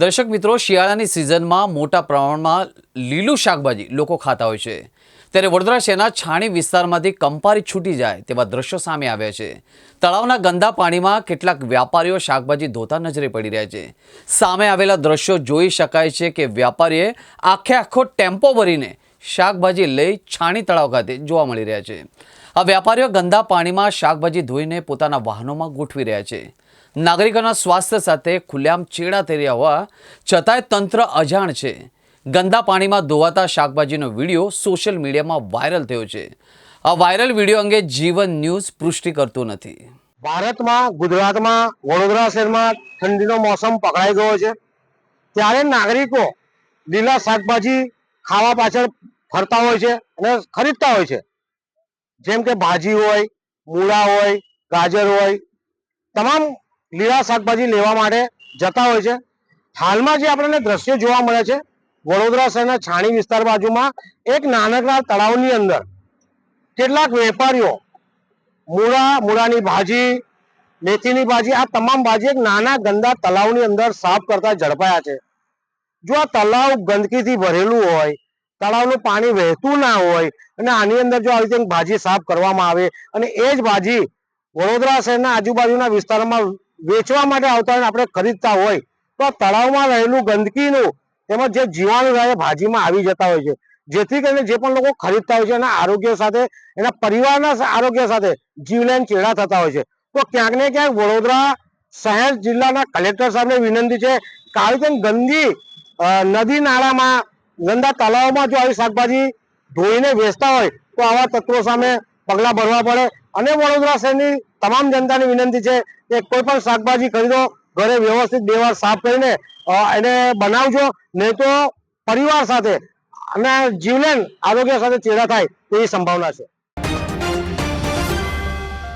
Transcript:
દર્શક મિત્રો, શિયાળાની સિઝનમાં મોટા પ્રમાણમાં લીલું શાકભાજી લોકો ખાતા હોય છે, ત્યારે વડોદરા શહેરના છાણી વિસ્તારમાંથી કંપારી છૂટી જાય તેવા દ્રશ્યો સામે આવ્યા છે। તળાવના ગંદા પાણીમાં કેટલાક વ્યાપારીઓ શાકભાજી ધોતા નજરે પડી રહ્યા છે। સામે આવેલા દ્રશ્યો જોઈ શકાય છે કે વ્યાપારીએ આખો ટેમ્પો ભરીને શાકભાજી લઈ છાણી તળાવ ખાતે જોવા મળી રહ્યા છે। આ વ્યાપારીઓ ગંદા પાણીમાં શાકભાજી ધોઈને પોતાના વાહનોમાં ગોઠવી રહ્યા છે। નાગરિકોના સ્વાસ્થ્ય સાથે ખુલ્લેઆમ ચેડા થઈ રહ્યા હોવા છતાંય તંત્ર અજાણ છે। ગંદા પાણીમાં ધોવાતા શાકભાજીનો વિડીયો સોશિયલ મીડિયામાં વાયરલ થયો છે। આ વાયરલ વિડીયો અંગે જીવન ન્યૂઝ પુષ્ટિ કરતું નથી। ભારતમાં ગુજરાતમાં વડોદરા શહેરમાં ઠંડીનો મોસમ પકડાઈ ગયો છે, ત્યારે નાગરિકો લીલા શાકભાજી ખાવા પાછળ ફરતા હોય છે અને ખરીદતા હોય છે। જેમ કે ભાજી હોય, મૂળા હોય, ગાજર હોય, તમામ લીલા શાકભાજી લેવા માટે જતા હોય છે। હાલમાં જે આપણને દ્રશ્ય જોવા મળે છે, વડોદરા શહેરના છાણી વિસ્તાર બાજુમાં એક નાનકડા તળાવની અંદર કેટલાક વેપારીઓ મૂળાની ભાજી, મેથીની ભાજી, આ તમામ ભાજી એક નાના ગંદા તળાવની અંદર સાફ કરતા ઝડપાયા છે। જો આ તળાવ ગંદકીથી ભરેલું હોય, તળાવનું પાણી વહેતું ના હોય અને આની અંદર જો આવી રીતે ભાજી સાફ કરવામાં આવે અને એ જ ભાજી વડોદરા શહેરના આજુબાજુના વિસ્તારોમાં વેચવા માટે આવતા હોય, આપણે ખરીદતા હોય તો આ તળાવમાં રહેલું ગંદકીનું તેમજ જે જીવાણુ રહે ભાજીમાં આવી જતા હોય છે, જેથી કરીને જે પણ લોકો ખરીદતા હોય છે એના આરોગ્ય સાથે, એના પરિવારના આરોગ્ય સાથે જીવલેણ ચેડા થતા હોય છે। તો ક્યાંક ને ક્યાંક વડોદરા શહેર જિલ્લાના કલેક્ટર સાહેબને વિનંતી છે કે આવી રીતે ગંદી નદી નાળામાં, ગંદા તળાવમાં જો આવી શાકભાજી ધોઈને વેચતા હોય તો આવા તત્વો સામે પગલાં ભરવા પડે। અને વડોદરા શહેરની તમામ જનતાને વિનંતી છે કે કોઈ પણ શાકભાજી ખરીદો, ઘરે વ્યવસ્થિત 2 વાર સાફ કરીને એને બનાવજો, નહીં તો પરિવાર સાથે અને જીવલેણ આરોગ્ય સાથે ચેડા થાય તેવી સંભાવના છે।